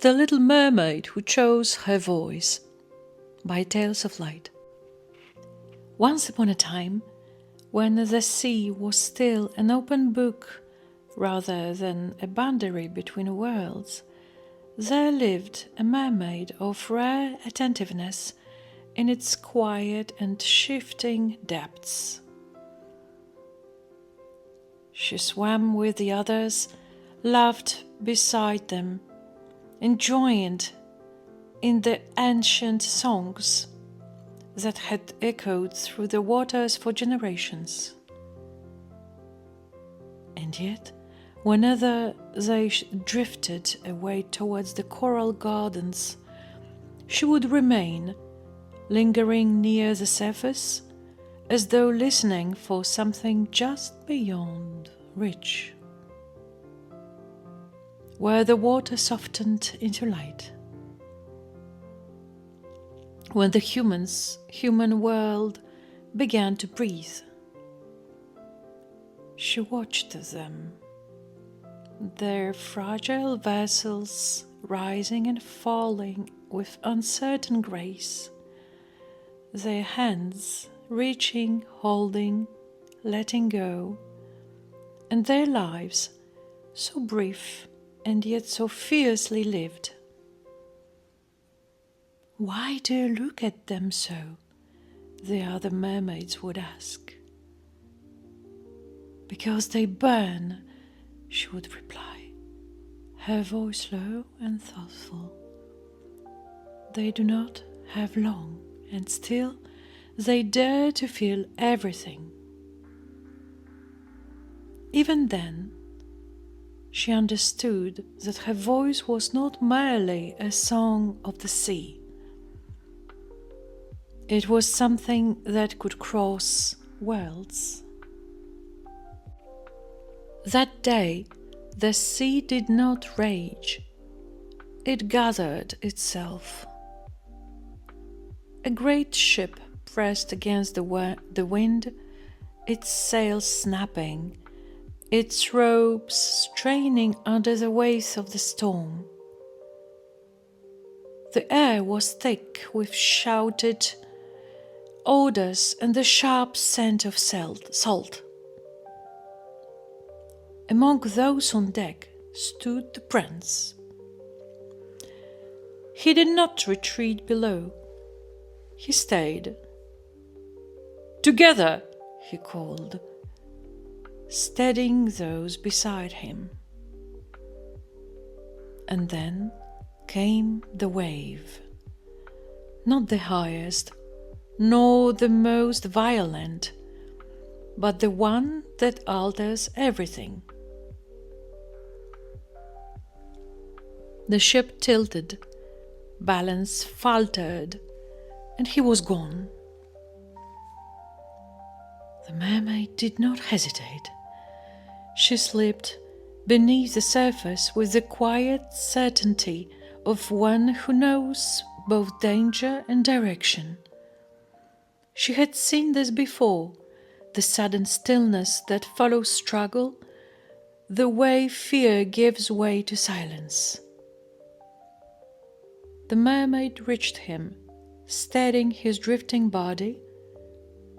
The Little Mermaid Who Chose Her Voice by Tales of Light. Once upon a time, when the sea was still an open book rather than a boundary between worlds, there lived a mermaid of rare attentiveness in its quiet and shifting depths. She swam with the others, laughed beside them, and joined in the ancient songs that had echoed through the waters for generations. And yet, whenever they drifted away towards the coral gardens, she would remain, lingering near the surface, as though listening for something just beyond reach, where the water softened into light. When the human world began to breathe, she watched them, their fragile vessels rising and falling with uncertain grace, their hands reaching, holding, letting go, and their lives so brief and yet so fiercely lived. "Why do you look at them so?" the other mermaids would ask. "Because they burn," she would reply, her voice low and thoughtful. "They do not have long, and still they dare to feel everything." Even then, she understood that her voice was not merely a song of the sea. It was something that could cross worlds. That day, the sea did not rage. It gathered itself. A great ship pressed against the wind, its sails snapping, its ropes straining under the weight of the storm. The air was thick with shouted odors and the sharp scent of salt. Among those on deck stood the prince. He did not retreat below. He stayed. "Together!" he called, steadying those beside him. And then came the wave, not the highest, nor the most violent, but the one that alters everything. The ship tilted, balance faltered, and he was gone. The mermaid did not hesitate. She slipped beneath the surface with the quiet certainty of one who knows both danger and direction. She had seen this before, the sudden stillness that follows struggle, the way fear gives way to silence. The mermaid reached him, steadying his drifting body,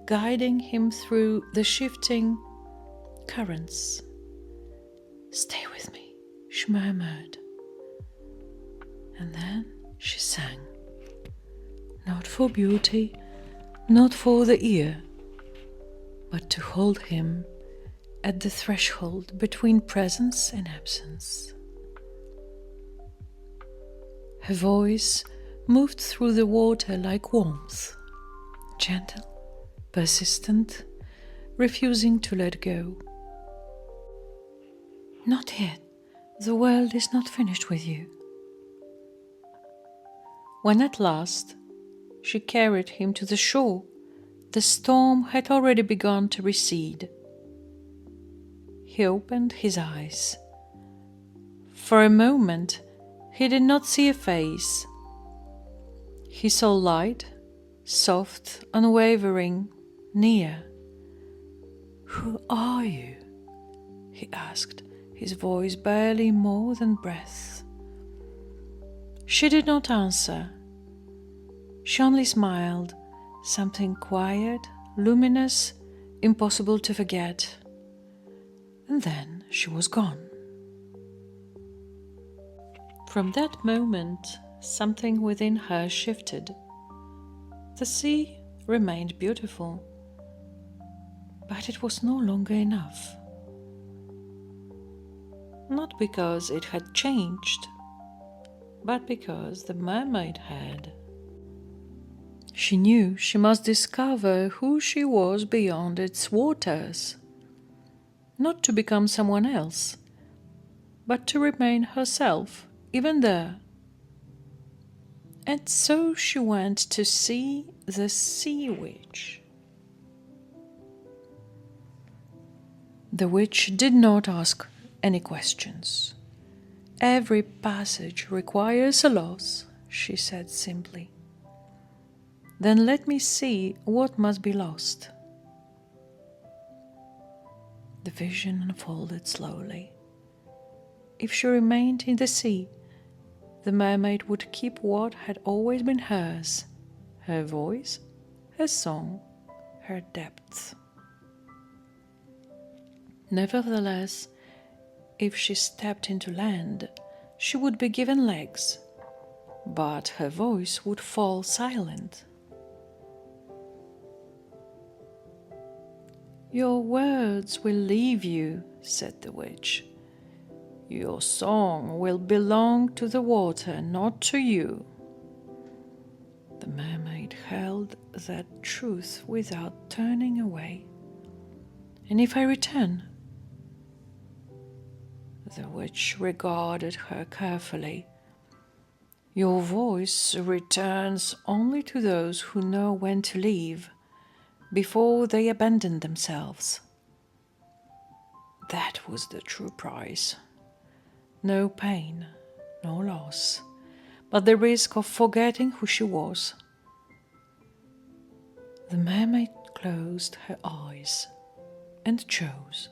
guiding him through the shifting currents. "Stay with me," she murmured. And then she sang, not for beauty, not for the ear, but to hold him at the threshold between presence and absence. Her voice moved through the water like warmth, gentle, persistent, refusing to let go. "Not yet. The world is not finished with you." When at last she carried him to the shore, the storm had already begun to recede. He opened his eyes. For a moment, he did not see a face. He saw light, soft, unwavering, near. "Who are you?" he asked, his voice barely more than breath. She did not answer. She only smiled, something quiet, luminous, impossible to forget. And then she was gone. From that moment, something within her shifted. The sea remained beautiful, but it was no longer enough. Not because it had changed, but because the mermaid had. She knew she must discover who she was beyond its waters, not to become someone else, but to remain herself, even there. And so she went to see the sea witch. The witch did not ask any questions. Every passage requires a loss, she said simply. Then let me see what must be lost. The vision unfolded slowly. If she remained in the sea, the mermaid would keep what had always been hers: her voice, her song, her depth. Nevertheless, if she stepped into land, she would be given legs, but her voice would fall silent. "Your words will leave you," said the witch. "Your song will belong to the water, not to you." The mermaid held that truth without turning away. "And if I return?" The witch regarded her carefully. "Your voice returns only to those who know when to leave, before they abandon themselves." That was the true price. No pain, no loss, but the risk of forgetting who she was. The mermaid closed her eyes and chose.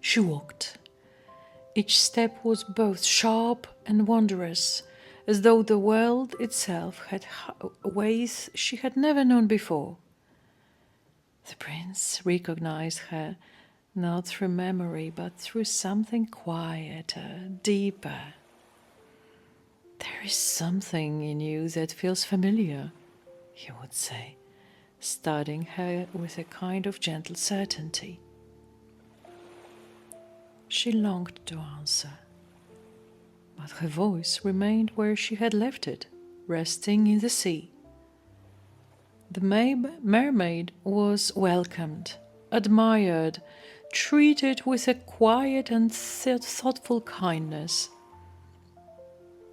She walked. Each step was both sharp and wondrous, as though the world itself had ways she had never known before. The prince recognized her, not through memory, but through something quieter, deeper. "There is something in you that feels familiar," he would say, studying her with a kind of gentle certainty. She longed to answer, but her voice remained where she had left it, resting in the sea. The mermaid was welcomed, admired, treated with a quiet and thoughtful kindness.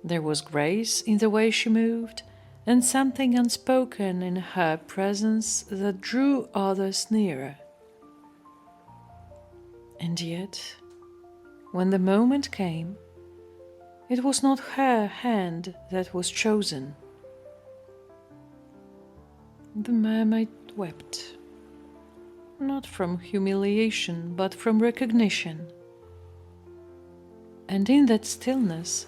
There was grace in the way she moved, and something unspoken in her presence that drew others nearer. And yet, when the moment came, it was not her hand that was chosen. The mermaid wept, not from humiliation, but from recognition. And in that stillness,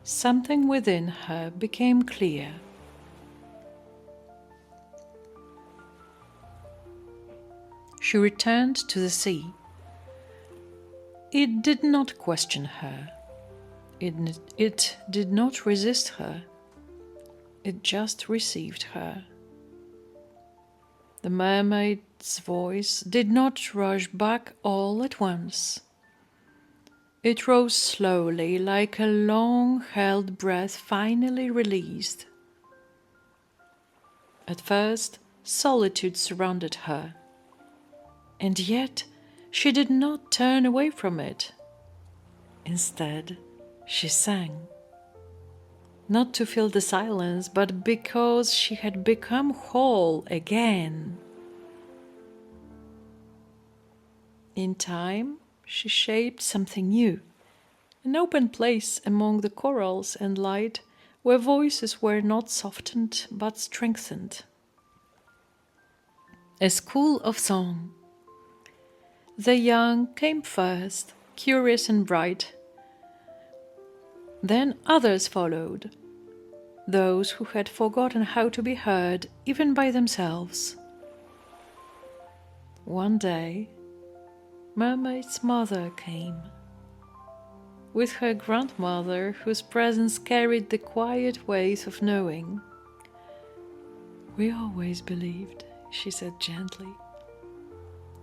something within her became clear. She returned to the sea. It did not question her. It did not resist her. It just received her. The mermaid's voice did not rush back all at once. It rose slowly, like a long-held breath finally released. At first, solitude surrounded her, and yet she did not turn away from it. Instead, she sang, not to fill the silence, but because she had become whole again. In time, she shaped something new, an open place among the corals and light where voices were not softened but strengthened. A school of song. The young came first, curious and bright. Then others followed, those who had forgotten how to be heard even by themselves. One day, Mermaid's mother came, with her grandmother, whose presence carried the quiet weight of knowing. "We always believed," she said gently,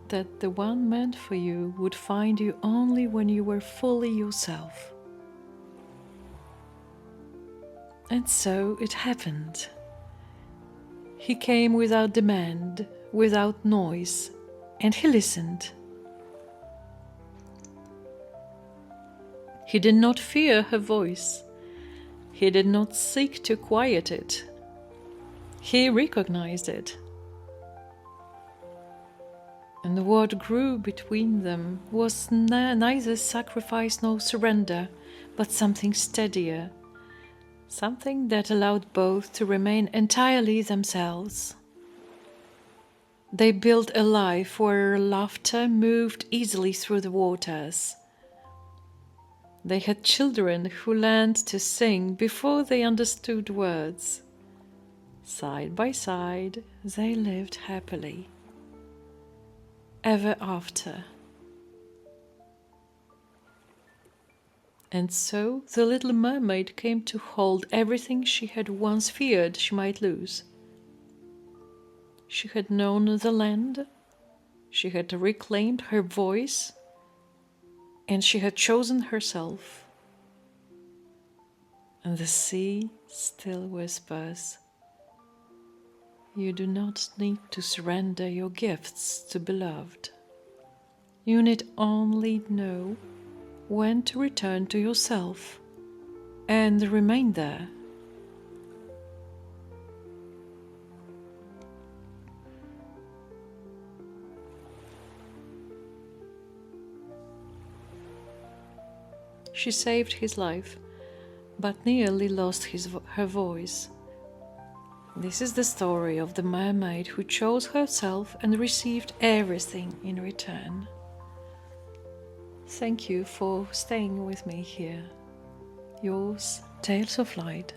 "that the one meant for you would find you only when you were fully yourself. And so it happened. He came without demand, without noise, and he listened. He did not fear her voice. He did not seek to quiet it. He recognized it. And what grew between them was neither sacrifice nor surrender, but something steadier, something that allowed both to remain entirely themselves. They built a life where laughter moved easily through the waters. They had children who learned to sing before they understood words. Side by side, they lived happily, ever after. And so the little mermaid came to hold everything she had once feared she might lose. She had known the land, she had reclaimed her voice, and she had chosen herself. And the sea still whispers, "You do not need to surrender your gifts to beloved. You need only know when to return to yourself and remain there." She saved his life, but nearly lost her voice. This is the story of the mermaid who chose herself and received everything in return. Thank you for staying with me here. Yours, Tales of Light.